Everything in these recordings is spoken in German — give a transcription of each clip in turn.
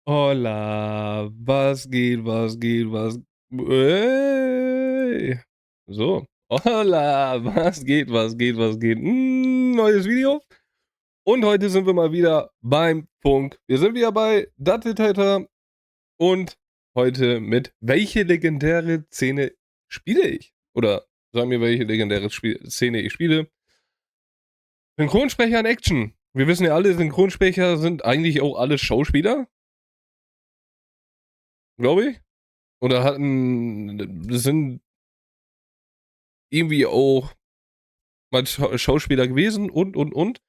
Holla, was geht, was geht, was ey. So. Holla, was geht, was geht, was geht? Neues Video. Und heute sind wir mal wieder beim Funk. Wir sind wieder bei Datteltäter und heute mit welche legendäre Szene spiele ich? Oder sag mir, welche legendäre Szene ich spiele. Synchronsprecher in Action. Wir wissen ja alle, Synchronsprecher sind eigentlich auch alle Schauspieler. Glaube ich. Oder sind irgendwie auch mal Schauspieler gewesen und.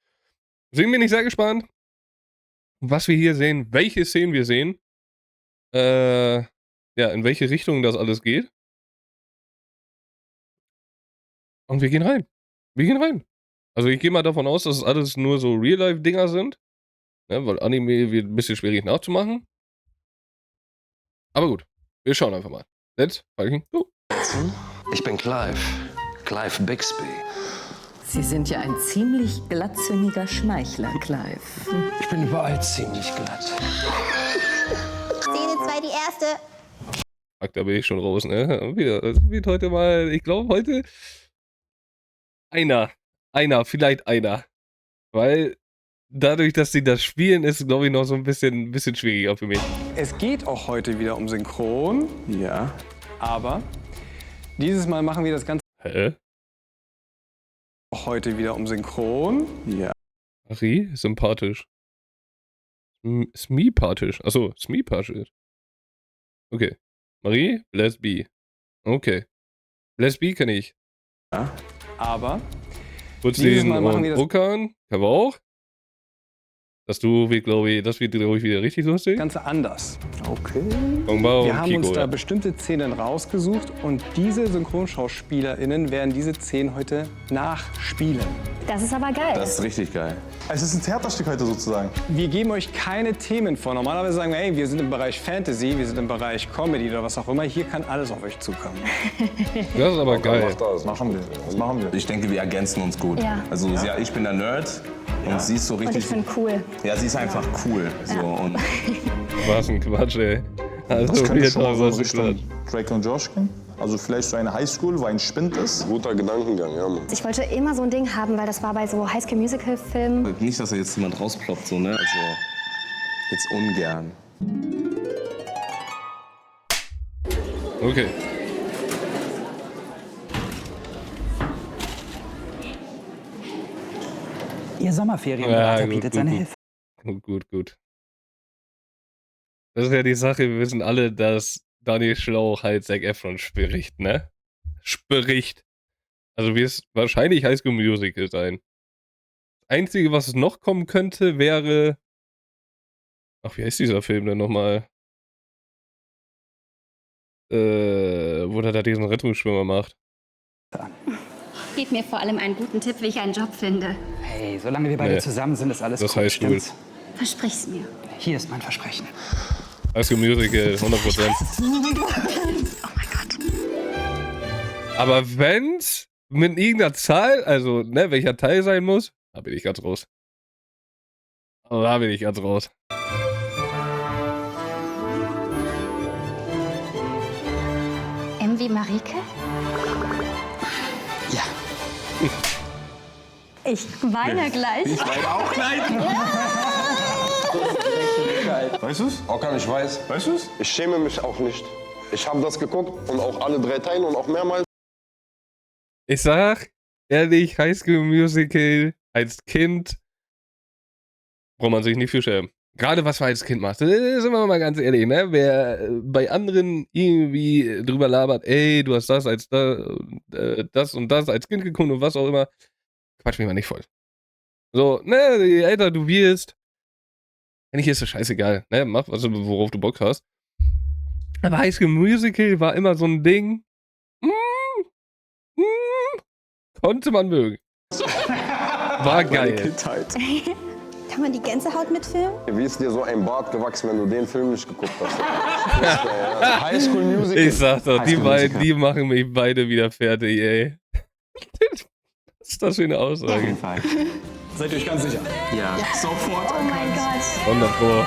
Deswegen bin ich sehr gespannt, was wir hier sehen, welche Szenen wir sehen. Ja, in welche Richtung das alles geht. Und wir gehen rein. Wir gehen rein. Also ich gehe mal davon aus, dass es alles nur so Real-Life-Dinger sind. Ne, weil Anime wird ein bisschen schwierig nachzumachen. Aber gut, wir schauen einfach mal. Let's fucking go. Ich bin Clive. Clive Bixby. Sie sind ja ein ziemlich glattzüngiger Schmeichler, Clive. Ich bin überall ziemlich glatt. Szene 2, die erste. Ach, da bin ich schon raus, ne? Wieder, es wird heute mal, ich glaube heute vielleicht einer. Weil dadurch, dass sie das spielen, ist, glaube ich, noch so ein bisschen schwieriger für mich. Es geht auch heute wieder um Synchron. Ja. Aber dieses Mal machen wir das Ganze Hä? auch heute wieder um Synchron. Ja. Marie? Sympathisch. Smipathisch. Achso, Smipathisch. Okay. Marie? Bless B. Okay. Bless B kenne ich. Aber Putzin Mal machen wir und das Okan. Können wir auch. Das wird, glaube ich, wieder richtig lustig. Ganze anders. Okay. Gongbao Wir und haben Kiko. uns da Ja. bestimmte Szenen rausgesucht und diese SynchronschauspielerInnen werden diese Szenen heute nachspielen. Das ist aber geil. Das ist richtig geil. Es ist ein Theaterstück heute sozusagen. Wir geben euch keine Themen vor. Normalerweise sagen wir, hey, wir sind im Bereich Fantasy, wir sind im Bereich Comedy oder was auch immer. Hier kann alles auf euch zukommen. Das ist aber geil. Das machen wir. Das machen wir. Ich denke, wir ergänzen uns gut. Ja. Also ja, ich bin der Nerd und sie ist so Und richtig. ich finde cool. Ja, sie ist einfach cool. So, und Was ein Quatsch, ey. Das Also, könnte schon mal so in was ein Richtung Quatsch. Drake und Josh gehen. Also vielleicht so eine Highschool, wo ein Spind ist. Guter Gedankengang, ja, Mann. Ich wollte immer so ein Ding haben, weil das war bei so Highschool-Musical-Filmen. nicht, dass da jetzt jemand rausploppt, so, ne? Also jetzt ungern. Okay. Ihr Sommerferienberater bietet seine Hilfe. Gut. Das ist ja die Sache, wir wissen alle, dass Daniel Schlauch halt Zac Efron spricht, ne? Spricht. Also wird es wahrscheinlich High School Musical sein. Das Einzige, was noch kommen könnte, wäre... Ach, wie heißt dieser Film denn nochmal? Wo der da diesen Rettungsschwimmer macht. Gib mir vor allem einen guten Tipp, wie ich einen Job finde. Hey, solange wir beide Nee. zusammen sind, ist alles Das cool, heißt cool. stimmt's? Versprich's mir. Hier ist mein Versprechen. High School Musical, 100%. Oh mein Gott. Aber wenn's mit irgendeiner Zahl, also, ne, welcher Teil sein muss, da bin ich ganz raus. Da bin ich ganz raus. M wie Marike? Ja. Ich weine gleich. Weißt du es? Okan, ich weiß. Weißt du es? Ich schäme mich auch nicht. Ich habe das geguckt und auch alle 3 Teile und auch mehrmals. Ich sag ehrlich, High School Musical als Kind braucht man sich nicht für schämen. Gerade was man als Kind macht, sind wir mal ganz ehrlich, ne? Wer bei anderen irgendwie drüber labert, ey, du hast das als das und das als Kind geguckt und was auch immer, quatsch mich mal nicht voll. So, ne, je älter du wirst, eigentlich ist das scheißegal, ne? Mach, was, worauf du Bock hast. Aber High School Musical war immer so ein Ding, konnte man mögen. War geil. Kindheit. Kann man die Gänsehaut mitfilmen? Wie ist dir so ein Bart gewachsen, wenn du den Film nicht geguckt hast? High School Musical. Ich sag doch, die High School beiden, Musical. die machen mich beide wieder fertig, ey. Was ist das für eine Aussage? Fall. Seid ihr euch ganz sicher? Ja. Oh mein Gott. 100 Pro.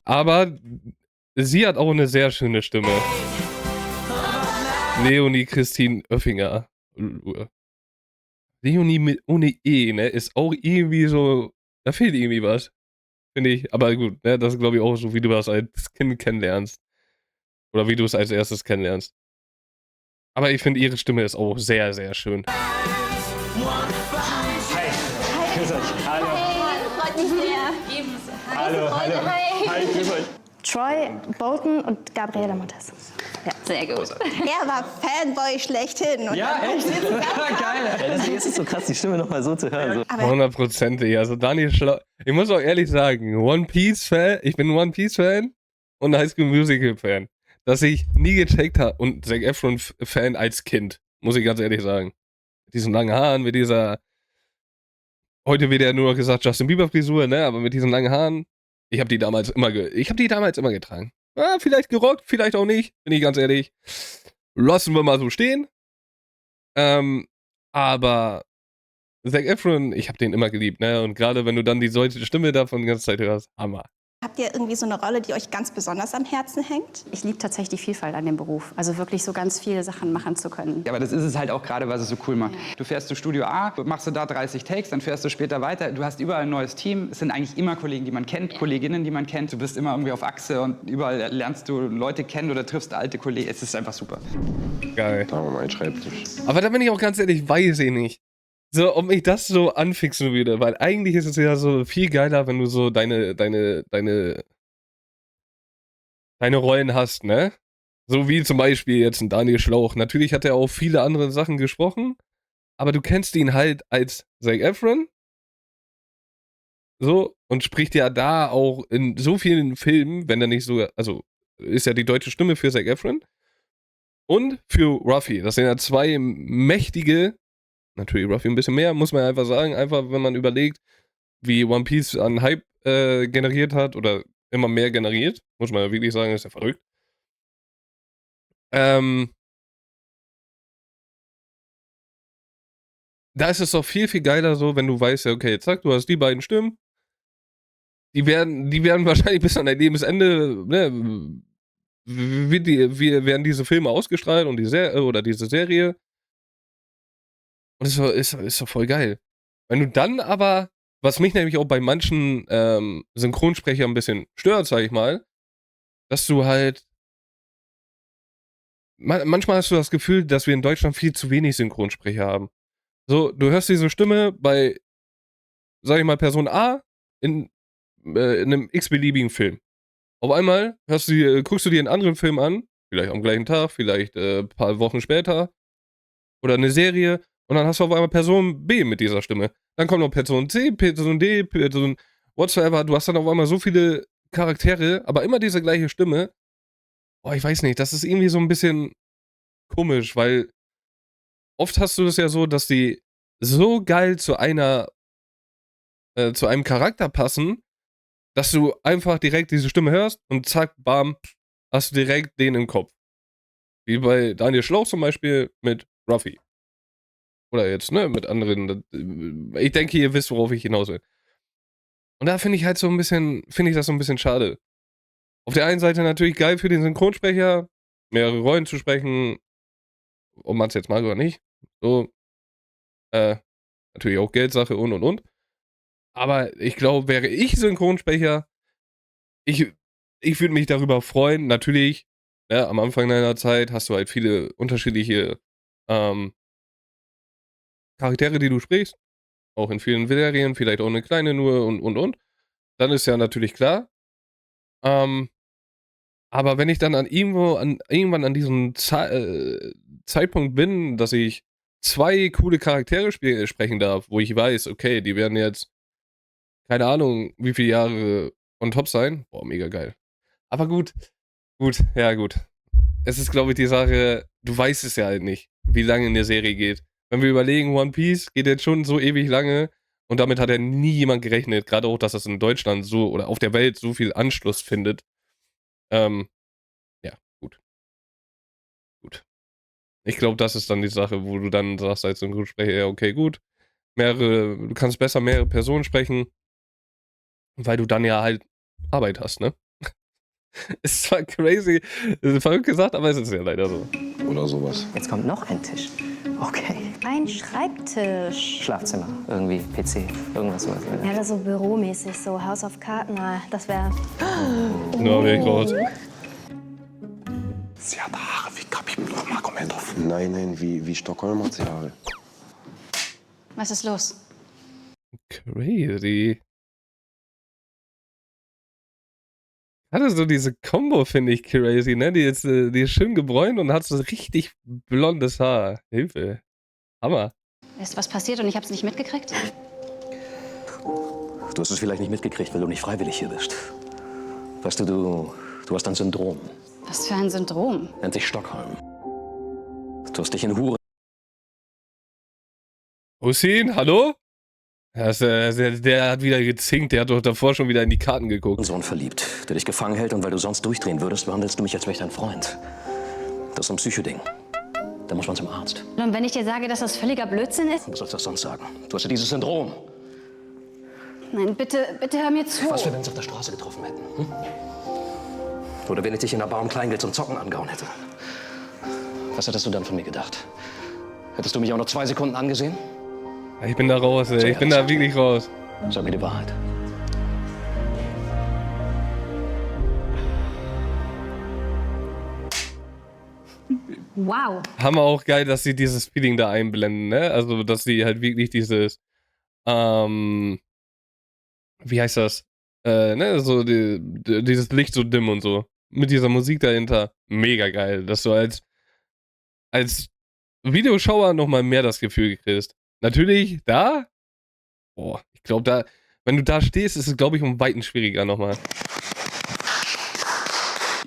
Aber sie hat auch eine sehr schöne Stimme. Leonie Christine Oeffinger. Leonie ohne E, ne? Ist auch irgendwie so. Da fehlt irgendwie was. Finde ich. Aber gut, ne? Das ist, glaube ich, auch so, wie du das als Kind kennenlernst. Oder wie du es als erstes kennenlernst. Aber ich finde, ihre Stimme ist auch sehr, sehr schön. Grüß euch. Hallo. Freut mich sehr. Ebenso. Hallo, hallo. Hi, grüß euch. Troy Bolton und Gabriela Montez. Ja, sehr gut. Er war Fanboy schlechthin. Und Ja, echt? Geil. Ja, deswegen ist es so krass, die Stimme nochmal so zu hören. So. 100%. Also Daniel Schlauch. Ich muss auch ehrlich sagen, One Piece-Fan. Ich bin ein One Piece-Fan und High School Musical-Fan. Dass ich nie gecheckt habe und Zac Efron-Fan als Kind. Muss ich ganz ehrlich sagen. Mit diesen langen Haaren, mit dieser. Heute wird ja nur noch gesagt Justin Bieber-Frisur, ne? Aber mit diesen langen Haaren. Ich habe die damals immer getragen. Ah, vielleicht gerockt, vielleicht auch nicht, bin ich ganz ehrlich. Lassen wir mal so stehen. Aber Zac Efron, ich habe den immer geliebt, ne? Und gerade wenn du dann die deutsche Stimme davon die ganze Zeit hörst, Hammer. Habt ihr irgendwie so eine Rolle, die euch ganz besonders am Herzen hängt? Ich liebe tatsächlich die Vielfalt an dem Beruf. Also wirklich so ganz viele Sachen machen zu können. Ja, aber das ist es halt auch gerade, was es so cool macht. Du fährst zu Studio A, machst du da 30 Takes, dann fährst du später weiter. Du hast überall ein neues Team. Es sind eigentlich immer Kollegen, die man kennt, Kolleginnen, die man kennt. Du bist immer irgendwie auf Achse und überall lernst du Leute kennen oder triffst alte Kollegen. Es ist einfach super. Geil. Da haben wir meinen Schreibtisch. Aber da bin ich auch ganz ehrlich, weiß ich nicht. So, ob mich das so anfixen würde, weil eigentlich ist es ja so viel geiler, wenn du so deine Rollen hast, ne? So wie zum Beispiel jetzt ein Daniel Schlauch. Natürlich hat er auch viele andere Sachen gesprochen, aber du kennst ihn halt als Zac Efron. So, und spricht ja da auch in so vielen Filmen, wenn er nicht sogar, also ist ja die deutsche Stimme für Zac Efron und für Ruffy. Das sind ja zwei mächtige, natürlich Ruffy ein bisschen mehr, muss man einfach sagen, einfach wenn man überlegt, wie One Piece an Hype generiert hat oder immer mehr generiert, muss man ja wirklich sagen, ist ja verrückt. Da ist es doch viel, viel geiler so, wenn du weißt, ja, okay, zack, du hast die beiden Stimmen, die werden wahrscheinlich bis an dein Lebensende, ne, werden diese Filme ausgestrahlt und diese Serie. Und es ist doch voll geil. Wenn du dann aber, was mich nämlich auch bei manchen Synchronsprechern ein bisschen stört, sag ich mal, dass du halt manchmal hast du das Gefühl, dass wir in Deutschland viel zu wenig Synchronsprecher haben. So, du hörst diese Stimme bei, sag ich mal, Person A in einem x-beliebigen Film. Auf einmal guckst du dir einen anderen Film an, vielleicht am gleichen Tag, vielleicht ein paar Wochen später, oder eine Serie, und dann hast du auf einmal Person B mit dieser Stimme. Dann kommt noch Person C, Person D, Person whatsoever. Du hast dann auf einmal so viele Charaktere, aber immer diese gleiche Stimme. Boah, ich weiß nicht, das ist irgendwie so ein bisschen komisch, weil oft hast du das ja so, dass die so geil zu einem Charakter passen, dass du einfach direkt diese Stimme hörst und zack, bam, hast du direkt den im Kopf. Wie bei Daniel Schlauch zum Beispiel mit Ruffy. Oder jetzt, ne, mit anderen. Ich denke, ihr wisst, worauf ich hinaus will. Und da finde ich das so ein bisschen schade. Auf der einen Seite natürlich geil für den Synchronsprecher, mehrere Rollen zu sprechen, ob man es jetzt mag oder nicht. So, natürlich auch Geldsache und. Aber ich glaube, wäre ich Synchronsprecher, ich würde mich darüber freuen. Natürlich, ja, am Anfang deiner Zeit hast du halt viele unterschiedliche Charaktere, die du sprichst. Auch in vielen Serien, vielleicht auch eine kleine nur und. Dann ist ja natürlich klar. Aber wenn ich dann irgendwann an diesem Zeitpunkt bin, dass ich 2 coole Charaktere sprechen darf, wo ich weiß, okay, die werden jetzt keine Ahnung, wie viele Jahre on top sein. Boah, mega geil. Aber gut. Es ist, glaube ich, die Sache, du weißt es ja halt nicht, wie lange in der Serie geht. Wenn wir überlegen, One Piece geht jetzt schon so ewig lange und damit hat ja nie jemand gerechnet, gerade auch, dass das in Deutschland so oder auf der Welt so viel Anschluss findet. Ja, gut. Ich glaube, das ist dann die Sache, wo du dann sagst als Synchronsprecher, ja, okay, gut. Du kannst besser mehrere Personen sprechen, weil du dann ja halt Arbeit hast, ne? Ist zwar crazy, ist verrückt gesagt, aber es ist ja leider so. Oder sowas. Jetzt kommt noch ein Tisch. Okay. Ein Schreibtisch. Schlafzimmer, irgendwie PC, irgendwas. Ja, das so büromäßig, so House of Cards. Na, das wäre. Nur wie groß. Sie hat Haare wie Kapitän Magomedov. Nein, wie Stockholm hat sie Haare. Was ist los? Crazy. Hatte so diese Combo, finde ich, crazy, ne? Die ist schön gebräunt und hat so richtig blondes Haar. Hilfe. Hammer. Ist was passiert und ich hab's nicht mitgekriegt? Du hast es vielleicht nicht mitgekriegt, weil du nicht freiwillig hier bist. Weißt du, du hast ein Syndrom. Was für ein Syndrom? Nennt sich Stockholm. Du hast dich in Hure Hussein, hallo? Der hat wieder gezinkt, der hat doch davor schon wieder in die Karten geguckt. Sohn verliebt, der dich gefangen hält und weil du sonst durchdrehen würdest, behandelst du mich, als wäre ich dein Freund. Das ist so ein Psychoding. Da muss man zum Arzt. Und wenn ich dir sage, dass das völliger Blödsinn ist? Was sollst du das sonst sagen? Du hast ja dieses Syndrom. Nein, bitte hör mir zu. Was, wenn wir uns auf der Straße getroffen hätten? Hm? Oder wenn ich dich in der Bar um Kleingeld zum Zocken angehauen hätte? Was hättest du dann von mir gedacht? Hättest du mich auch noch 2 Sekunden angesehen? Ich bin da raus, ey. Ich bin da wirklich raus. Sag mir die Wahrheit. Wow. Hammer auch geil, dass sie dieses Feeling da einblenden, ne? Also, dass sie halt wirklich dieses, wie heißt das? Ne, so dieses Licht so dimm und so. Mit dieser Musik dahinter. Mega geil, dass du als Videoschauer nochmal mehr das Gefühl kriegst. Natürlich, ich glaube, wenn du da stehst, ist es, glaube ich, um Weiten schwieriger nochmal.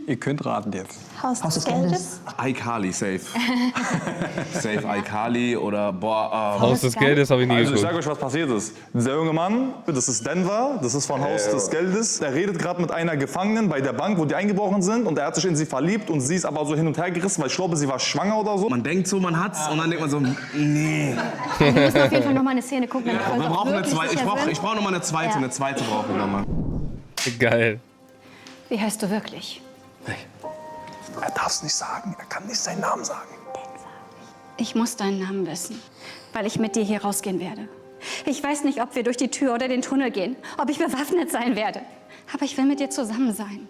Ihr könnt raten jetzt. Haus des Geldes. iCarly, safe. Safe iCarly oder Haus des Geldes habe ich nie Also ich sage geguckt. euch, was passiert ist. Dieser junge Mann, das ist Denver, das ist von Haus des Geldes. Er redet gerade mit einer Gefangenen bei der Bank, wo die eingebrochen sind, und er hat sich in sie verliebt und sie ist aber so hin und her gerissen, weil ich glaube, sie war schwanger oder so. Man denkt so, man hat's und dann denkt man so, nee. Wir müssen auf jeden Fall noch mal eine Szene gucken. Damit Wir brauchen eine zweite. Ich brauche brauche noch mal eine zweite. Ja. Eine zweite brauchen wir mal. Geil. Wie heißt du wirklich? Er darf es nicht sagen, er kann nicht seinen Namen sagen. Ich muss deinen Namen wissen, weil ich mit dir hier rausgehen werde. Ich weiß nicht, ob wir durch die Tür oder den Tunnel gehen, ob ich bewaffnet sein werde. Aber ich will mit dir zusammen sein.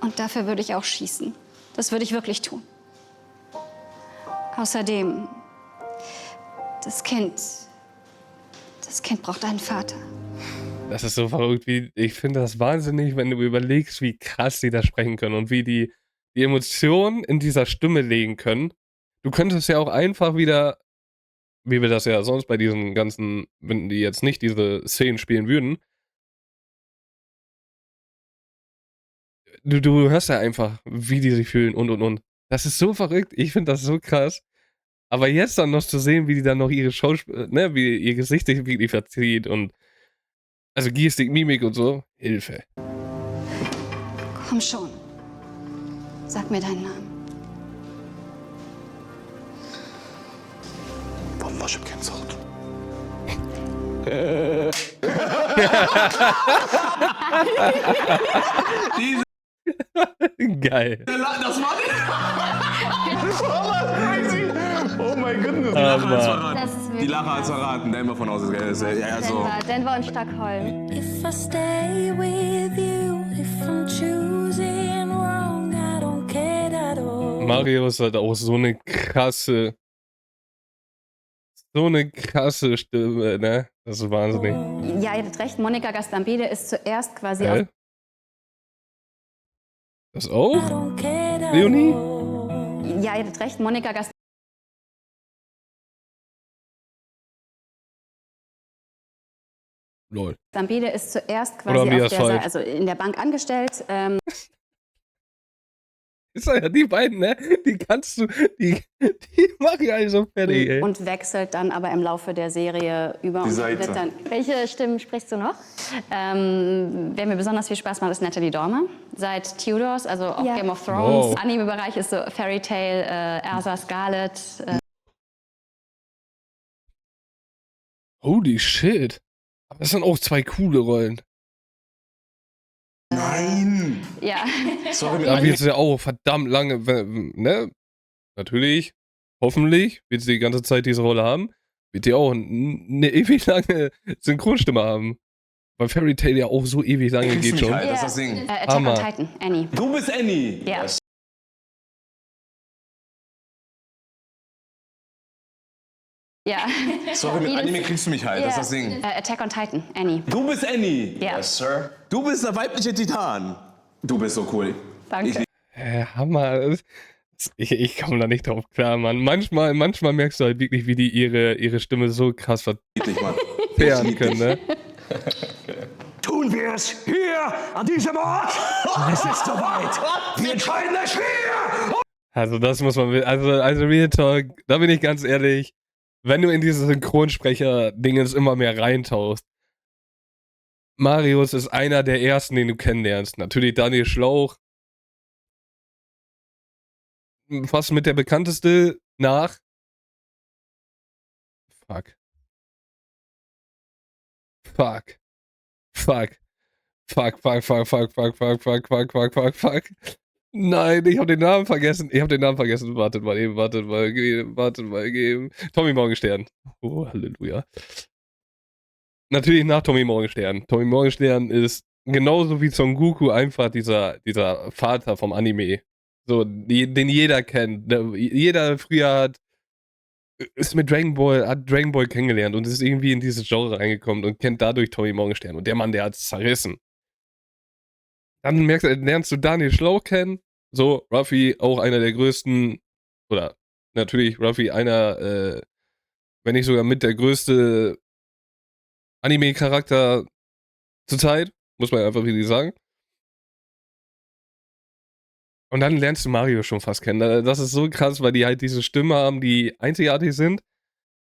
Und dafür würde ich auch schießen. Das würde ich wirklich tun. Außerdem, das Kind braucht einen Vater. Das ist so verrückt, ich finde das wahnsinnig, wenn du überlegst, wie krass die da sprechen können und wie die Emotionen in dieser Stimme legen können. Du könntest ja auch einfach wieder, wie wir das ja sonst bei diesen ganzen, wenn die jetzt nicht diese Szenen spielen würden, du hörst ja einfach, wie die sich fühlen und. Das ist so verrückt, ich finde das so krass. Aber jetzt dann noch zu sehen, wie die dann noch ihre wie ihr Gesicht sich wirklich verzieht und also Gestik, Mimik und so. Hilfe. Komm schon. Sag mir deinen Namen. والله شو كان صوت. Geil. Das war Oh mein Gott. die Lache als verraten. Das ist wirklich Die Lache als verraten. Denver von aus. Denver und Stockholm. If I stay with you, if I'm choosing wrong, I don't care at all. Mario ist halt auch so eine krasse Stimme, ne? Das ist wahnsinnig. Ja, ihr habt recht, Monica Gastambide ist zuerst quasi aus... Das auch? Leonie? Ja, ihr habt recht, Monica Gastambide ist zuerst quasi also in der Bank angestellt. Ist ja die beiden, ne? Die machen ja also fertig, ey. Und wechselt dann aber im Laufe der Serie über. Die Seite. Wird dann, welche Stimmen sprichst du noch? Wer mir besonders viel Spaß macht, ist Natalie Dormer. Seit Tudors, also auch Game of Thrones. Wow. Anime-Bereich ist so Fairy Tail, Ersa Scarlet. Holy shit. Aber das sind auch 2 coole Rollen. Nein! Ja. Sorry, Da wird sie ja auch verdammt lange, ne? Natürlich, hoffentlich wird sie die ganze Zeit diese Rolle haben. Wird die auch eine ewig lange Synchronstimme haben. Weil Fairy Tail ja auch so ewig lange Kriegst du geht mich schon. halt, das ist das Ding. Attack on Hammer. Titan, Annie. Du bist Annie! Ja. Ja. Sorry, mit Anime kriegst du mich halt, das ist das Ding. Attack on Titan, Annie. Du bist Annie! Ja. Yes, Sir. Du bist der weibliche Titan! Du bist so cool. Danke. Hammer. Ich komme da nicht drauf klar, Mann. Manchmal merkst du halt wirklich, wie die ihre Stimme so krass Dich, Mann. verfärben können, ne? Tun wir es hier an diesem Ort. Es ist soweit. Wir entscheiden es hier. Also das muss man, also Real Talk, da bin ich ganz ehrlich, wenn du in diese Synchronsprecher-Dingens immer mehr reintauchst, Marius ist einer der ersten, den du kennenlernst. Natürlich Daniel Schlauch, fast mit der bekannteste nach. Fuck. Nein, ich habe den Namen vergessen. Wartet mal eben. Tommy Morgenstern. Oh, Halleluja. Natürlich nach Tommy Morgenstern. Tommy Morgenstern ist genauso wie Son Goku einfach dieser Vater vom Anime. So, den jeder kennt. Jeder früher ist mit Dragon Ball kennengelernt und ist irgendwie in dieses Genre reingekommen und kennt dadurch Tommy Morgenstern. Und der Mann, der hat's zerrissen. Dann lernst du Daniel Schlauch kennen. So, Ruffy, auch einer der größten, oder natürlich Ruffy einer, wenn nicht sogar mit der größte Anime-Charakter zur Zeit, muss man einfach wirklich sagen. Und dann lernst du Mario schon fast kennen. Das ist so krass, weil die halt diese Stimme haben, die einzigartig sind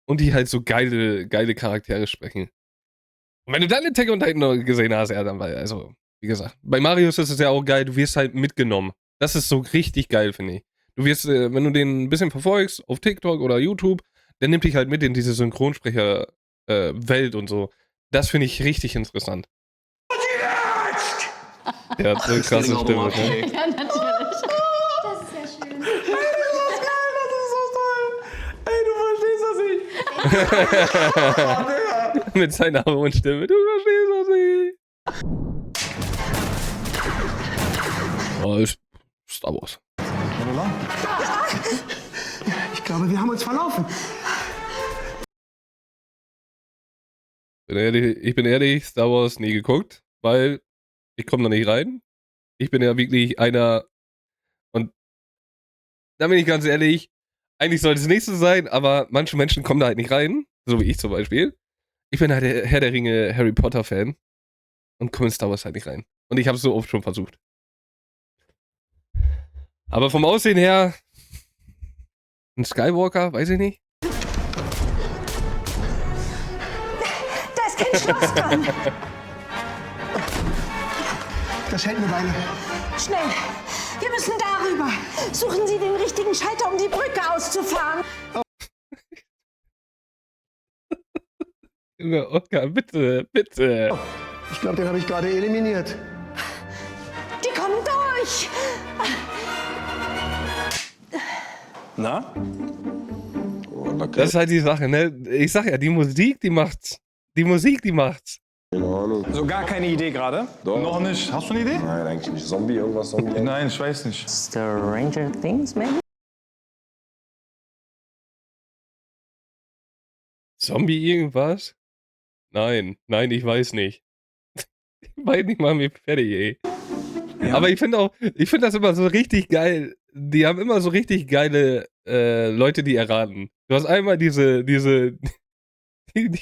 und die halt so geile Charaktere sprechen. Und wenn du dann Attack on Titan gesehen hast, ja, dann war also, wie gesagt, bei Marius ist es ja auch geil, du wirst halt mitgenommen. Das ist so richtig geil, finde ich. Du wirst, wenn du den ein bisschen verfolgst, auf TikTok oder YouTube, der nimmt dich halt mit in diese Synchronsprecher-Welt und so. Das finde ich richtig interessant. Der hat so eine krasse Stimme, ne? Ja, natürlich. Das ist ja schön. Mit seiner hohen Stimme. Du verstehst das nicht. Oh, ist Star Wars. Ich glaube, wir haben uns verlaufen. Ich bin ehrlich, Star Wars nie geguckt, weil ich komme da nicht rein. Ich bin ja wirklich einer, und da bin ich ganz ehrlich, eigentlich sollte es nicht so sein, aber manche Menschen kommen da halt nicht rein, so wie ich zum Beispiel. Ich bin halt der Herr der Ringe Harry Potter Fan und komme in Star Wars halt nicht rein. Und ich habe es so oft schon versucht. Aber vom Aussehen her, ein Skywalker, weiß ich nicht. Da ist kein Schloss dran. Das hält eine Weile. Schnell, wir müssen darüber. Suchen Sie den richtigen Schalter, um die Brücke auszufahren. Junge, Oskar, bitte. Ich glaube, den habe ich gerade eliminiert. Die kommen durch. Na? Das ist halt die Sache, ne? Ich sag ja, die Musik, die macht's. Keine Ahnung. So gar keine Idee gerade. Doch. Noch nicht. Hast du eine Idee? Nein, eigentlich nicht. Zombie, irgendwas Zombie. Nein, ich weiß nicht. Stranger Things, maybe? Zombie irgendwas? Nein, ich weiß nicht. Ich weiß nicht mal mir fertig, ey. Ja. Aber ich finde das immer so richtig geil. Die haben immer so richtig geile Leute, die erraten. Du hast einmal die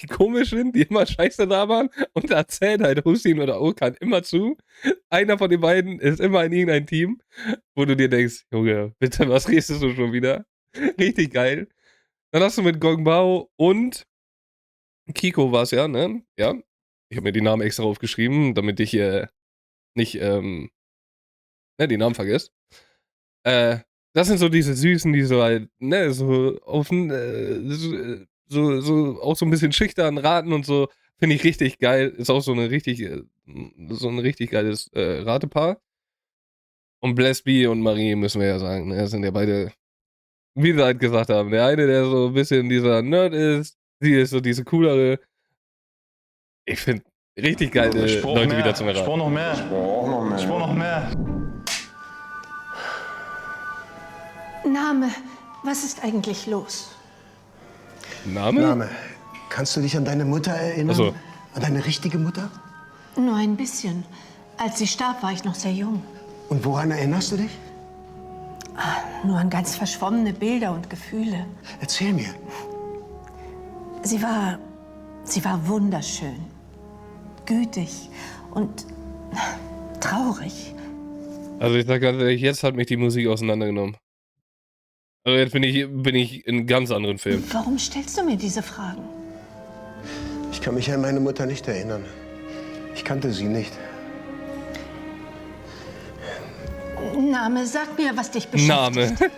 komischen, die immer scheiße da waren und erzählt halt Hussein oder Okan immer zu. Einer von den beiden ist immer in irgendein Team, wo du dir denkst, Junge, bitte, was redest du schon wieder? Richtig geil. Dann hast du mit Gong Bao und Kiko war's ja, ne? Ja. Ich habe mir die Namen extra aufgeschrieben, damit ich nicht die Namen vergesst. Das sind so diese Süßen, die so halt, ne, so offen, so auch so ein bisschen schüchtern raten und so. Finde ich richtig geil. Ist auch so eine richtig so ein richtig geiles Ratepaar. Und Blessby und Marie müssen wir ja sagen, ne? Das sind ja beide, wie sie halt gesagt haben, der eine, der so ein bisschen dieser Nerd ist, sie ist so diese coolere. Ich finde, richtig geile Leute wieder zum Erraten. Ich brauch noch mehr. Ich brauch auch noch mehr. Ich brauch noch mehr. Name, was ist eigentlich los? Name? Name, kannst du dich an deine Mutter erinnern? Ach so. An deine richtige Mutter? Nur ein bisschen. Als sie starb, war ich noch sehr jung. Und woran erinnerst du dich? Nur an ganz verschwommene Bilder und Gefühle. Erzähl mir. Sie war wunderschön, gütig und traurig. Also ich sag ganz ehrlich, jetzt hat mich die Musik auseinandergenommen. Also jetzt bin ich in einem ganz anderen Film. Warum stellst du mir diese Fragen? Ich kann mich an meine Mutter nicht erinnern. Ich kannte sie nicht. Name, sag mir, was dich beschäftigt.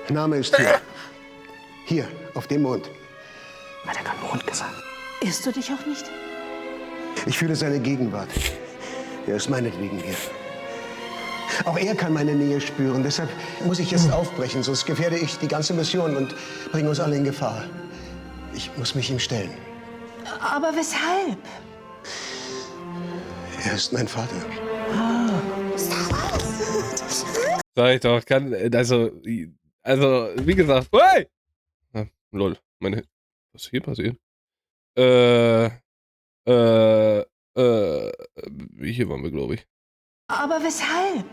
Name ist hier. Hier, auf dem Mond. Hat er gerade Mond gesagt? Irrst du dich auch nicht? Ich fühle seine Gegenwart. Er ist meinetwegen hier. Auch er kann meine Nähe spüren. Deshalb muss ich jetzt aufbrechen, sonst gefährde ich die ganze Mission und bringe uns alle in Gefahr. Ich muss mich ihm stellen. Aber weshalb? Er ist mein Vater. Sag ich doch, also wie gesagt, hey! Ah, lol, was ist hier passiert? Hier waren wir, glaube ich. Aber weshalb?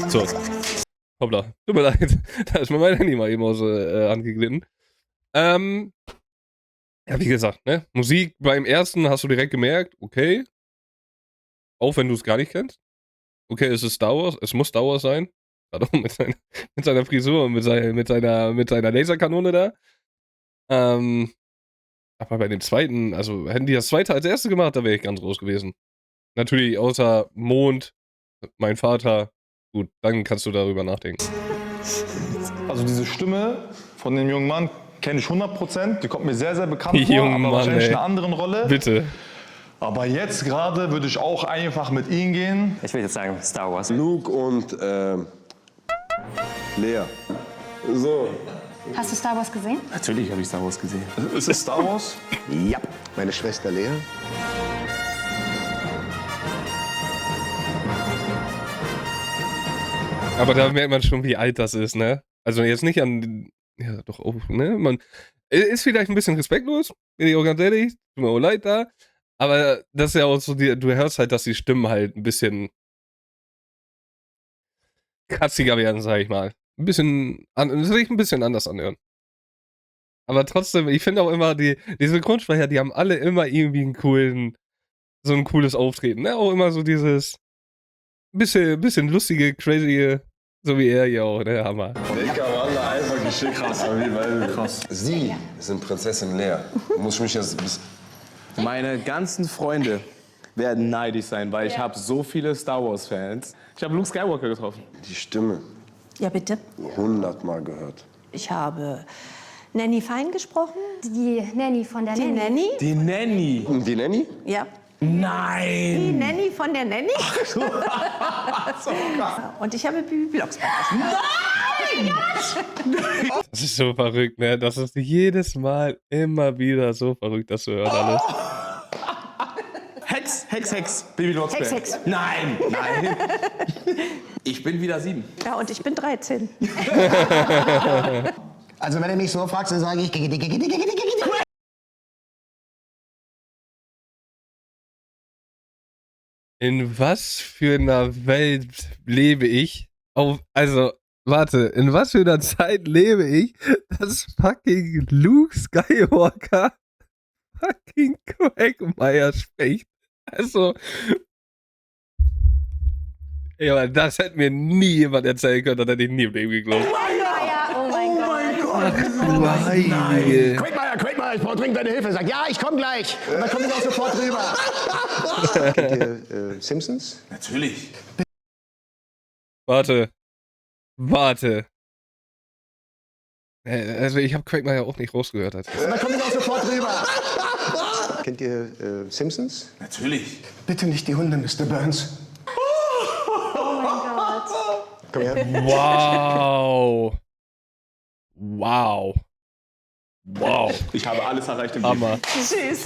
So. Hoppla, tut mir leid. Da ist mir mein Handy mal eben aus Hand geglitten. Ja, wie gesagt, ne? Musik beim ersten hast du direkt gemerkt, okay. Auch wenn du es gar nicht kennst. Okay, es ist Star Wars, es muss Star Wars sein. Gerade auch mit seiner Frisur und mit seiner Laserkanone da. Aber bei dem zweiten, also hätten die das zweite als erste gemacht, da wäre ich ganz groß gewesen. Natürlich, außer Mond, mein Vater, gut, dann kannst du darüber nachdenken. Also diese Stimme von dem jungen Mann kenne ich 100%. Die kommt mir sehr, sehr bekannt vor, Jungen aber Mann, wahrscheinlich ey. in einer anderen Rolle. Bitte. Aber jetzt gerade würde ich auch einfach mit ihm gehen. Ich will jetzt sagen Star Wars. Luke und Lea. So. Hast du Star Wars gesehen? Natürlich habe ich Star Wars gesehen. Ist es Star Wars? Ja. Meine Schwester Lea. Aber da merkt man schon, wie alt das ist, ne? Also jetzt nicht an, ja doch auch, ne? Man ist vielleicht ein bisschen respektlos, bin ich auch ganz ehrlich, tut mir auch leid da. Aber das ist ja auch so, du hörst halt, dass die Stimmen halt ein bisschen kratziger werden, sag ich mal. Sich ein bisschen anders anhören. Aber trotzdem, ich finde auch immer, die Synchronsprecher, die haben alle immer irgendwie so ein cooles Auftreten, ne? Auch immer so dieses bisschen lustige, crazy, so wie er hier auch, ne? Hammer. Ich kann alle einfach geschickt. Krass. Sie sind Prinzessin Lea. Muss ich mich jetzt... Meine ganzen Freunde werden neidisch sein, weil ich habe so viele Star Wars Fans. Ich habe Luke Skywalker getroffen. Die Stimme Ja, bitte. 100-mal gehört. Ich habe Nanny Fein gesprochen. Die Nanny von der Die Nanny? Die Nanny. Die Nanny? Ja. Nein. Die Nanny von der Nanny. Und ich habe Bibi Blocksberg gesprochen. Das ist so verrückt, ne? Das ist jedes Mal immer wieder so verrückt, das zu hören alles. Hex. Baby Blocksberg. Hex. Nein. Ich bin wieder 7. Ja, und ich bin 13. Also wenn du mich so fragst, dann sage ich... In was für einer Welt lebe ich? Warte, in was für einer Zeit lebe ich, dass fucking Luke Skywalker fucking Quagmire spricht? Also, ja, das hätte mir nie jemand erzählen können, das hätte ich nie im Leben geglaubt. Oh mein Gott. Du Heilige. Quagmire, ich brauche dringend deine Hilfe. Sag, ja, ich komme gleich. Und dann komme ich auch sofort rüber. Kennt ihr Simpsons? Natürlich. Warte. Also ich habe Quagmire auch nicht rausgehört. Und dann komme ich auch sofort rüber. Kennt ihr Simpsons? Natürlich. Bitte nicht die Hunde, Mr. Burns. Oh mein Gott. Komm her. Wow. Wow. Wow. Ich habe alles erreicht im Hammer. Tschüss.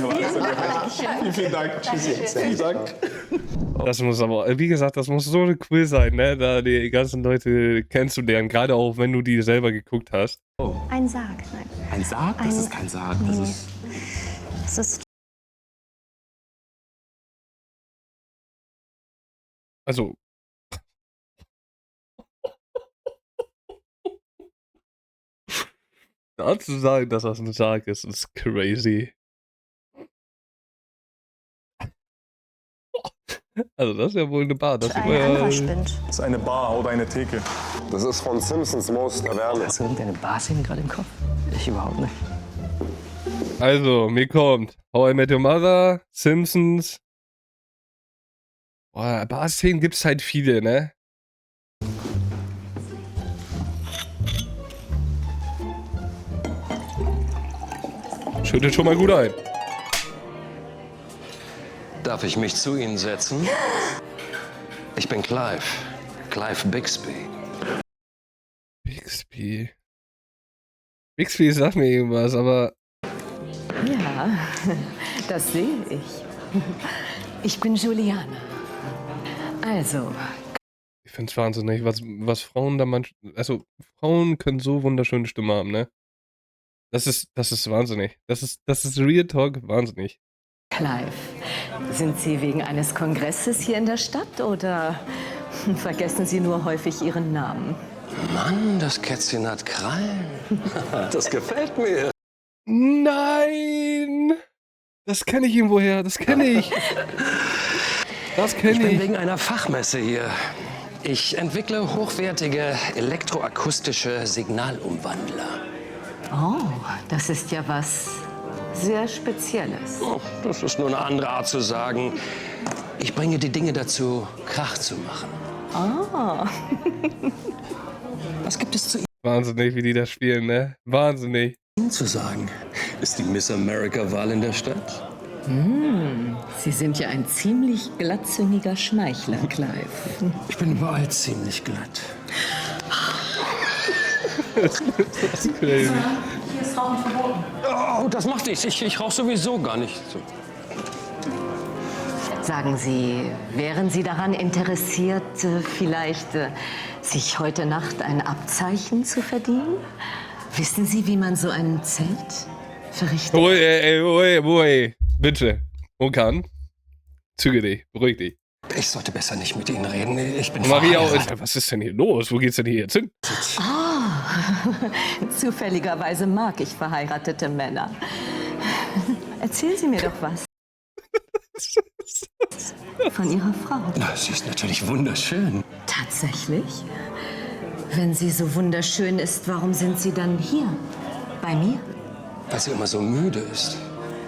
Vielen Dank. Tschüss. Vielen Dank. Das muss aber, wie gesagt, das muss so cool sein, ne? Da die ganzen Leute kennenzulernen, gerade auch wenn du die selber geguckt hast. Ein Sarg, nein. Ein Sarg? Das ist kein Sarg. Das ist Es ist Also. Da zu sagen, dass das ein Sarg ist crazy. Also das ist ja wohl eine Bar. Das ein anderer spinnt. Das ist eine Bar oder eine Theke. Das ist von Simpsons Most Taverne. Hast du irgendeine Barszene gerade im Kopf? Ich überhaupt nicht. Also, mir kommt How I Met Your Mother, Simpsons. Boah, Bar-Szenen gibt's halt viele, ne? Schüttet schon mal gut ein. Darf ich mich zu Ihnen setzen? Ich bin Clive. Clive Bixby. Bixby. Bixby sagt mir irgendwas, aber. Ja, das sehe ich. Ich bin Juliana. Also. Ich find's wahnsinnig, was Frauen da manchmal. Also, Frauen können so wunderschöne Stimme haben, ne? Das ist wahnsinnig. Das ist Real Talk wahnsinnig. Clive, sind Sie wegen eines Kongresses hier in der Stadt oder vergessen Sie nur häufig Ihren Namen? Mann, das Kätzchen hat Krallen. Das gefällt mir. Nein! Das kenne ich irgendwoher, das kenne ich. Das Ich kenne bin ich. wegen einer Fachmesse hier. Ich entwickle hochwertige elektroakustische Signalumwandler. Oh, das ist ja was sehr Spezielles. Oh, das ist nur eine andere Art zu sagen, ich bringe die Dinge dazu, Krach zu machen. Oh. Was gibt es zu Wahnsinnig, wie die das spielen, ne? Wahnsinnig. Ihnen zu sagen? Ist die Miss America-Wahl in der Stadt? Sie sind ja ein ziemlich glattzüngiger Schmeichler, Clive. Ich bin überall ziemlich glatt. Das ist crazy. Hier ist Rauchen verboten. Oh, das macht nichts. Ich rauche sowieso gar nicht. So. Sagen Sie, wären Sie daran interessiert, vielleicht sich heute Nacht ein Abzeichen zu verdienen? Wissen Sie, wie man so ein Zelt verrichtet? Ui. Bitte. Okan. Züge dich. Beruhig dich. Ich sollte besser nicht mit Ihnen reden. Ich bin Maria, verheiratet. was ist denn hier los? Wo geht's denn hier jetzt hin? Zufälligerweise mag ich verheiratete Männer. Erzählen Sie mir doch was. Von Ihrer Frau. Na, sie ist natürlich wunderschön. Tatsächlich? Wenn sie so wunderschön ist, warum sind Sie dann hier? Bei mir? Weil sie immer so müde ist.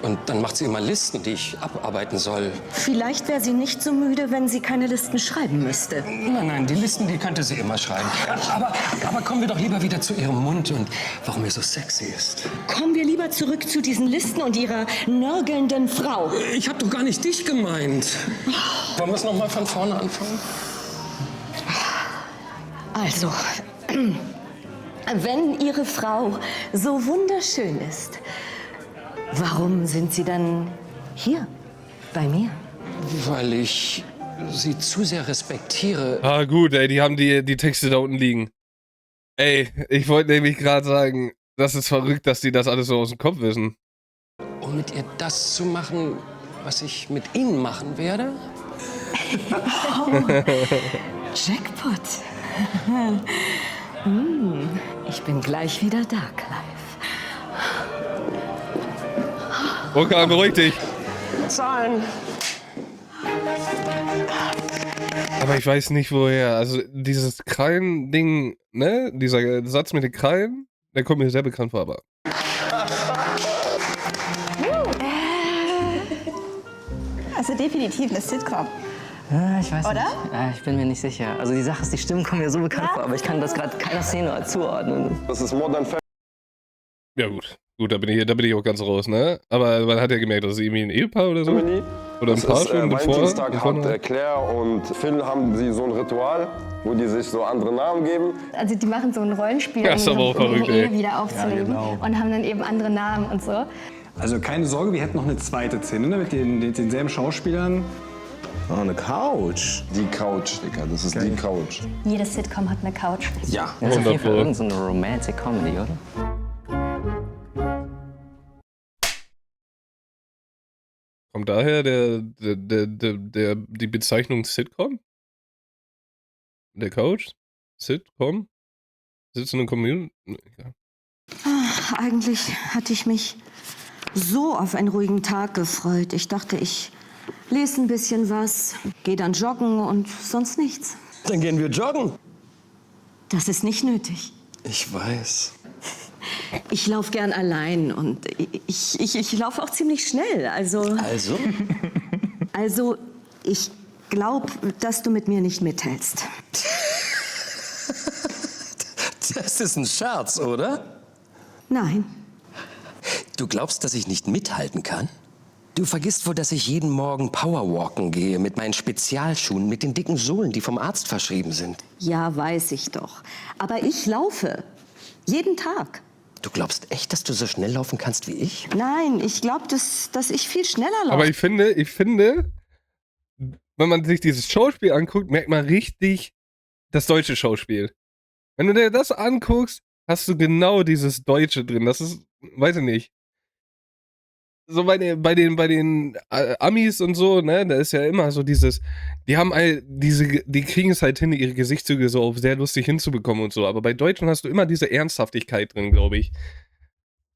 Und dann macht sie immer Listen, die ich abarbeiten soll. Vielleicht wäre sie nicht so müde, wenn sie keine Listen schreiben müsste. Nein, die Listen, die könnte sie immer schreiben. Aber kommen wir doch lieber wieder zu ihrem Mund und warum er so sexy ist. Kommen wir lieber zurück zu diesen Listen und ihrer nörgelnden Frau. Ich habe doch gar nicht dich gemeint. Wollen wir es noch mal von vorne anfangen? Also, wenn Ihre Frau so wunderschön ist, warum sind Sie dann hier bei mir? Weil ich sie zu sehr respektiere. Ah, gut, ey, die haben die Texte da unten liegen. Ey, ich wollte nämlich gerade sagen, das ist verrückt, dass die das alles so aus dem Kopf wissen. Um mit ihr das zu machen, was ich mit ihnen machen werde? Oh, Jackpot. Ich bin gleich wieder da, Clive. Okan, beruhig dich. Zahlen. Aber ich weiß nicht woher. Also dieses Krallen-Ding, ne? Dieser Satz mit den Krallen, der kommt mir sehr bekannt vor, aber. Also definitiv eine Sitcom. Ich weiß Oder? nicht. Ja, ich bin mir nicht sicher. Also die Sache ist, die Stimmen kommen mir so bekannt vor, aber ich kann das gerade keiner Szene zuordnen. Das ist Modern Family. Ja gut. Gut, da bin ich auch ganz raus, ne? Aber man hat ja gemerkt, dass es irgendwie ein Ehepaar oder so. Germany. Oder ein Das Paar ist, schon Valentinstag bevor. hat Claire und Phil haben sie so ein Ritual, wo die sich so andere Namen geben. Also die machen so ein Rollenspiel, Ja, ist aber auch um ihre verrückt, Ehe ey. wieder aufzuleben genau. und haben dann eben andere Namen und so. Also keine Sorge, wir hätten noch eine zweite Szene, ne? Mit denselben Schauspielern. Oh, eine Couch. Die Couch, Digga, das ist die Couch. Jede Sitcom hat eine Couch. Ja. Das ist auf jeden Fall 100%. irgendeine Romantic Comedy, oder? Kommt daher die Bezeichnung Sitcom? Der Couch? Sitcom? Sitzt in einer Community? Ja. Eigentlich hatte ich mich so auf einen ruhigen Tag gefreut. Ich dachte, ich lese ein bisschen was, gehe dann joggen und sonst nichts. Dann gehen wir joggen. Das ist nicht nötig. Ich weiß. Ich laufe gern allein und ich laufe auch ziemlich schnell. Also, ich glaube, dass du mit mir nicht mithältst. Das ist ein Scherz, oder? Nein. Du glaubst, dass ich nicht mithalten kann? Du vergisst wohl, dass ich jeden Morgen Powerwalken gehe mit meinen Spezialschuhen, mit den dicken Sohlen, die vom Arzt verschrieben sind. Ja, weiß ich doch. Aber ich laufe. Jeden Tag. Du glaubst echt, dass du so schnell laufen kannst wie ich? Nein, ich glaube, dass ich viel schneller laufe. Aber ich finde, wenn man sich dieses Schauspiel anguckt, merkt man richtig das deutsche Schauspiel. Wenn du dir das anguckst, hast du genau dieses Deutsche drin. Das ist, weiß ich nicht. So bei den Amis und so, ne, da ist ja immer so dieses, die kriegen es halt hin, ihre Gesichtszüge so auf sehr lustig hinzubekommen und so. Aber bei Deutschen hast du immer diese Ernsthaftigkeit drin, glaube ich.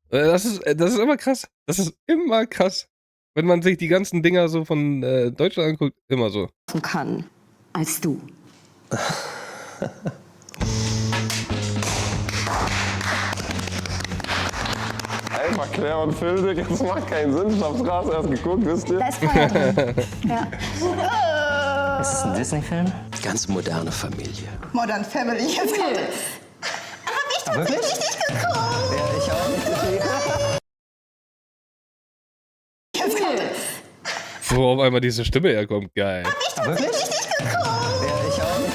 Das ist immer krass. Das ist immer krass. Wenn man sich die ganzen Dinger so von Deutschland anguckt, immer so. Kann als du. Einfach Claire und Phil, Digga, das macht keinen Sinn. Ich hab's gerade erst geguckt, wisst ihr? Da ist Feuer drin. Ja. Ist es ein Disney-Film? Ganz moderne Familie. Modern Family, jetzt kommt es. Hab ich tatsächlich nicht geguckt. Ja, ich auch nicht. Jetzt kommt es. Wo auf einmal diese Stimme herkommt, geil. Hab ich tatsächlich nicht geguckt. Ja, ich auch nicht.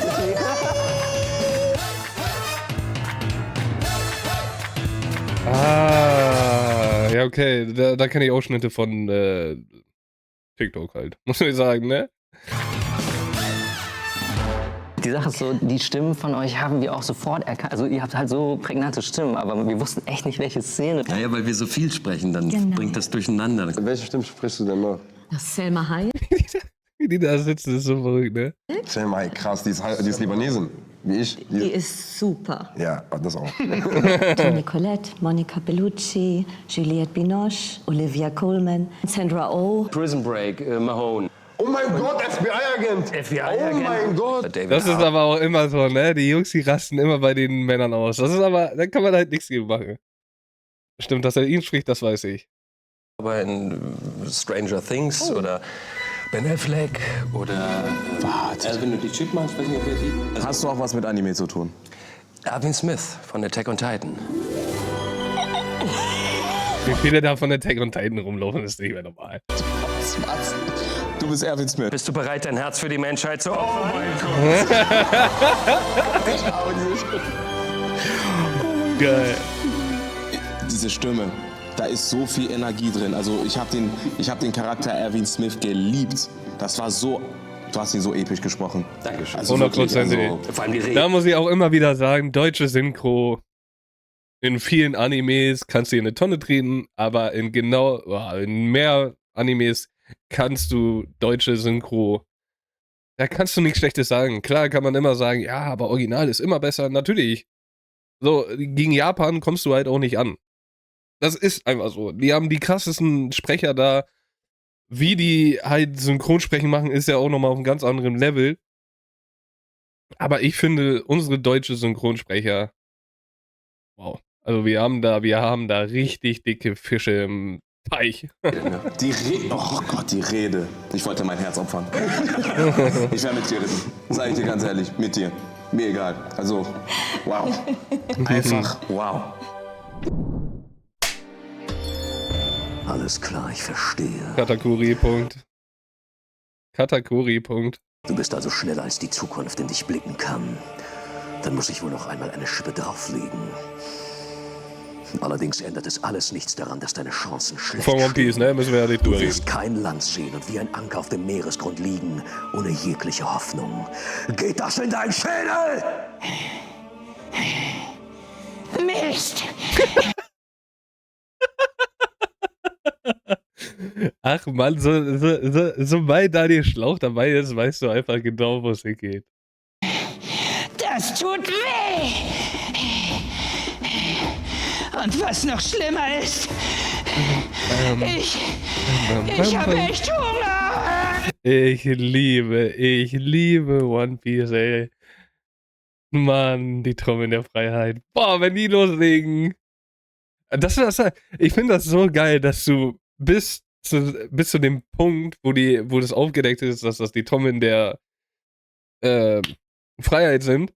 Ja, okay. Da kenne ich Ausschnitte von TikTok halt. Muss ich sagen, ne? Die Sache ist so, die Stimmen von euch haben wir auch sofort erkannt. Also ihr habt halt so prägnante Stimmen, aber wir wussten echt nicht, welche Szene. Naja, weil wir so viel sprechen, dann Genau. bringt das durcheinander. Welche Stimme sprichst du denn noch? Das ist Selma Hayek. Wie die da sitzen, ist so verrückt, ne? Selma, krass, die ist Libanesin, wie ich. Die ist super. Ja, das auch. Toni Collette, Monica Bellucci, Juliette Binoche, Olivia Colman, Sandra Oh. Prison Break, Mahone. Oh mein Gott, FBI-Agent! FBI-Agent. Oh mein Gott! David Das ist Harbour. aber auch immer so, ne? Die Jungs, die rasten immer bei den Männern aus. Das ist aber, da kann man halt nichts gegen machen. Stimmt, dass er ihn spricht, das weiß ich. Aber in Stranger Things oder Ben Affleck oder Alvin und die Chipmunks, weiß nicht, ob ihr die... Hast du auch was mit Anime zu tun? Erwin Smith von Attack on Titan. Wie viele da von Attack on Titan rumlaufen, ist nicht mehr normal. Was? Du bist Erwin Smith. Bist du bereit, dein Herz für die Menschheit zu opfern? Geil. Diese Stimme, da ist so viel Energie drin. Also ich hab den Charakter Erwin Smith geliebt. Das war so, du hast ihn so episch gesprochen. Dankeschön. Also wirklich, 100%. Vor allem die Rede. Da muss ich auch immer wieder sagen, deutsche Synchro. In vielen Animes kannst du in eine Tonne treten, aber in mehr Animes kannst du deutsche Synchro. Da kannst du nichts Schlechtes sagen. Klar kann man immer sagen, ja, aber Original ist immer besser. Natürlich. So, gegen Japan kommst du halt auch nicht an. Das ist einfach so. Die haben die krassesten Sprecher da. Wie die halt Synchronsprechen machen, ist ja auch nochmal auf einem ganz anderen Level. Aber ich finde, unsere deutsche Synchronsprecher, wow. Also wir haben da richtig dicke Fische im Teich. Oh Gott, die Rede. Ich wollte mein Herz opfern. Ich wäre mit dir ritten. Sag ich dir ganz ehrlich, mit dir. Mir egal. Also, wow. Einfach wow. Alles klar, ich verstehe. Katakuri, Punkt. Katakuri, Punkt. Du bist also schneller als die Zukunft in dich blicken kann. Dann muss ich wohl noch einmal eine Schippe drauflegen. Allerdings ändert es alles nichts daran, dass deine Chancen schlecht Von One Piece, ne? Müssen wir ja nicht drüber Du reden. wirst kein Land sehen und wie ein Anker auf dem Meeresgrund liegen, ohne jegliche Hoffnung. Geht das in deinen Schädel? Mist! Ach Mann, sobald Daniel Schlauch dabei ist, weißt du einfach genau, wo es hingeht. Das tut weh! Und was noch schlimmer ist, ich habe echt Hunger! Ich liebe One Piece, ey. Mann, die Trommeln der Freiheit. Boah, wenn die loslegen. Ich finde das so geil, dass du bis zu dem Punkt, wo das aufgedeckt ist, dass das die Trommeln der Freiheit sind,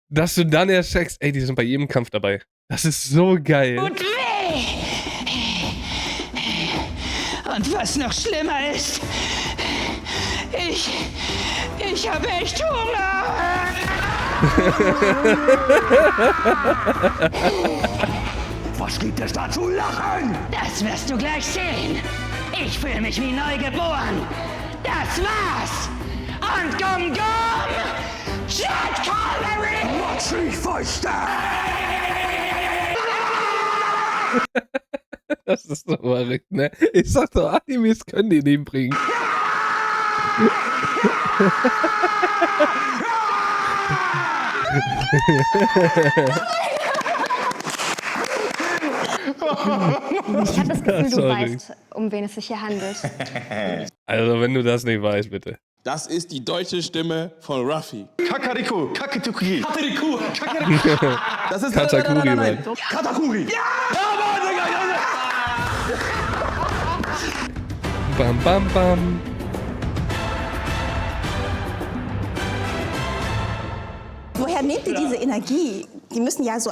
dass du dann erst checkst, ey, die sind bei jedem Kampf dabei. Das ist so geil. Tut weh! Und was noch schlimmer ist, ich habe echt Hunger! Was gibt es da zu lachen? Das wirst du gleich sehen. Ich fühle mich wie neu geboren. Das war's. Und Gum Gum, Jet Cavalry! Matschig Fäuste! Das ist so verrückt, ne? Ich sag doch, Animes können die nicht bringen. Ich habe das Gefühl, du Sorry. weißt, um wen es sich hier handelt. Also, wenn du das nicht weißt, bitte. Das ist die deutsche Stimme von Ruffy. Kakariku, Kakituki. Katakuri. Das ist Katakuri, Mann. Katakuri. Bam, bam, bam. Woher nehmt ihr diese Energie? Die müssen ja so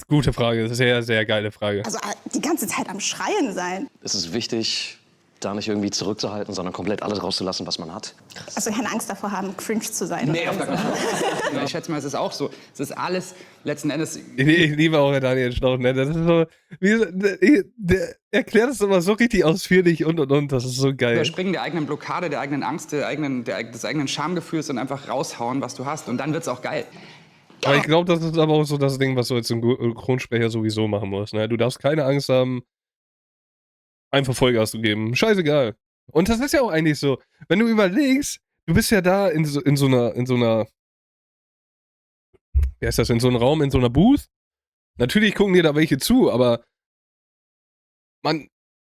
Gute Frage, sehr, sehr geile Frage. also die ganze Zeit am Schreien sein. Es ist wichtig, da nicht irgendwie zurückzuhalten, sondern komplett alles rauszulassen, was man hat. Also keine Angst davor haben, cringe zu sein. Nee, auf gar keinen Fall. Ich schätze mal, es ist auch so. Es ist alles letzten Endes. Ich liebe auch Daniel Schlauch, ne? Das ist so, der erklärt es immer so richtig ausführlich und. Das ist so geil. Überspringen der eigenen Blockade, der eigenen Angst, des eigenen Schamgefühls und einfach raushauen, was du hast. Und dann wird's auch geil. Aber ich glaube, das ist aber auch so das Ding, was du jetzt im Synchronsprecher sowieso machen musst. Ne? Du darfst keine Angst haben, einfach Vollgas zu geben. Scheißegal. Und das ist ja auch eigentlich so, wenn du überlegst, du bist ja da in so einer, wie heißt das, in so einem Raum, in so einer Booth. Natürlich gucken dir da welche zu, aber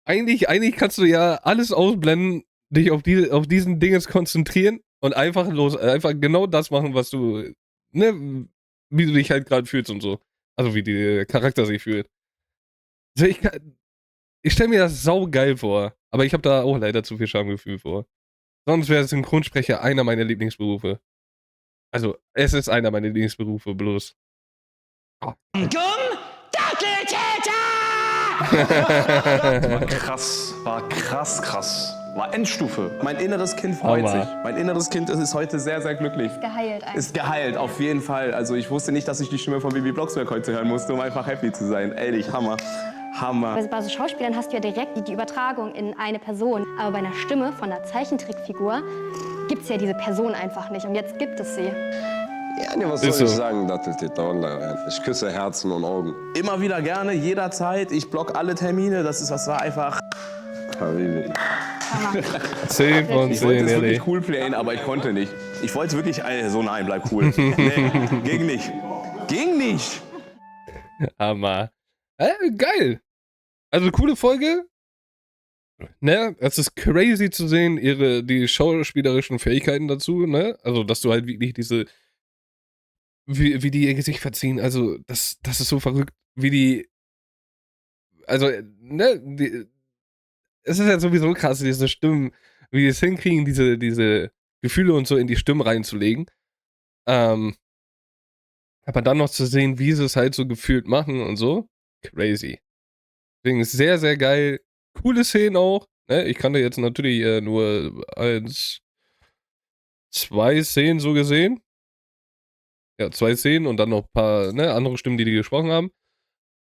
eigentlich kannst du ja alles ausblenden, dich auf diesen Dinges konzentrieren und einfach genau das machen, was du, ne, wie du dich halt gerade fühlst und so. Also wie der Charakter sich fühlt. Also ich stelle mir das saugeil vor, aber ich habe da auch leider zu viel Schamgefühl vor. Sonst wäre Synchronsprecher einer meiner Lieblingsberufe. Also, es ist einer meiner Lieblingsberufe, bloß. Oh. Gum, Datteltäter! War krass. War Endstufe. Mein inneres Kind freut Hammer. sich. Mein inneres Kind ist heute sehr, sehr glücklich. Geheilt eigentlich. Ist geheilt, auf jeden Fall. Also ich wusste nicht, dass ich die Stimme von Bibi Blocksberg heute hören musste, um einfach happy zu sein. Ehrlich, Hammer. Bei so Schauspielern hast du ja direkt die Übertragung in eine Person. Aber bei einer Stimme von einer Zeichentrickfigur gibt es ja diese Person einfach nicht. Und jetzt gibt es sie. Ja, nee, was soll ich sagen, Datteltäter? Ich küsse Herzen und Augen. Immer wieder gerne, jederzeit. Ich block alle Termine. Das war einfach... Habibi. 10 von 10, Ich wollte es ehrlich. wirklich cool playen, aber ich konnte nicht. Ich wollte wirklich, so nein, bleib cool. Nee, ging nicht. Ging nicht. Hammer. Geil. Also, coole Folge. Ne, es ist crazy zu sehen, die schauspielerischen Fähigkeiten dazu, ne? Also, dass du halt wirklich wie die ihr Gesicht verziehen, also, das ist so verrückt, wie die, also, ne, es ist ja sowieso krass, diese Stimmen, wie die es hinkriegen, diese Gefühle und so in die Stimmen reinzulegen. Aber dann noch zu sehen, wie sie es halt so gefühlt machen und so, crazy. Deswegen ist sehr, sehr geil. Coole Szenen auch. Ne? Ich kannte jetzt natürlich nur 2 Szenen so gesehen. Ja, 2 Szenen und dann noch ein paar andere Stimmen, die gesprochen haben.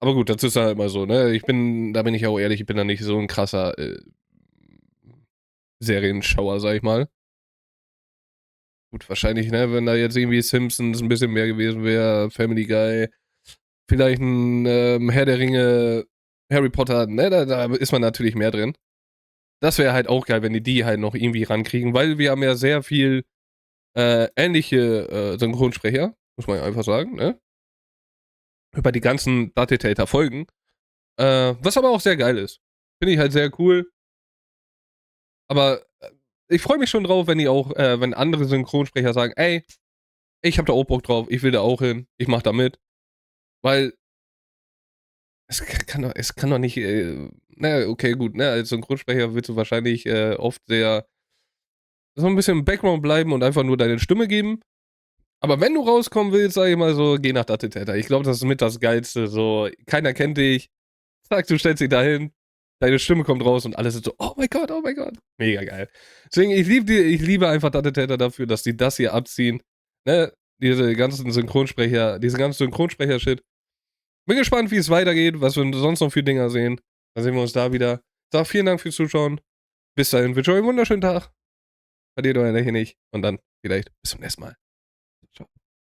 Aber gut, das ist halt immer so, ne? Da bin ich auch ehrlich, ich bin da nicht so ein krasser Serienschauer, sag ich mal. Gut, wahrscheinlich, ne, wenn da jetzt irgendwie Simpsons ein bisschen mehr gewesen wäre, Family Guy, vielleicht ein Herr der Ringe, Harry Potter, ne, da ist man natürlich mehr drin. Das wäre halt auch geil, wenn die halt noch irgendwie rankriegen, weil wir haben ja sehr viel ähnliche Synchronsprecher, muss man ja einfach sagen, ne? Über die ganzen Datetäter-Folgen. Was aber auch sehr geil ist. Finde ich halt sehr cool. Aber ich freue mich schon drauf, wenn wenn andere Synchronsprecher sagen, ey, ich hab da auch Bock drauf, ich will da auch hin, ich mach da mit. Weil es kann doch nicht, okay, gut, ne, als Synchronsprecher willst du wahrscheinlich oft so ein bisschen im Background bleiben und einfach nur deine Stimme geben. Aber wenn du rauskommen willst, sag ich mal so, geh nach Datetäter. Ich glaube, das ist mit das Geilste. So, keiner kennt dich. Zack, du stellst dich dahin, deine Stimme kommt raus und alles ist so, oh mein Gott, oh mein Gott. Mega geil. Deswegen, ich liebe einfach Datetäter dafür, dass die das hier abziehen. Ne? Diese ganzen Synchronsprecher-Shit. Bin gespannt, wie es weitergeht, was wir sonst noch für Dinger sehen. Dann sehen wir uns da wieder. Sag vielen Dank fürs Zuschauen. Bis dahin, wünsche euch einen wunderschönen Tag. Verliert euer Lächeln nicht. Und dann vielleicht bis zum nächsten Mal.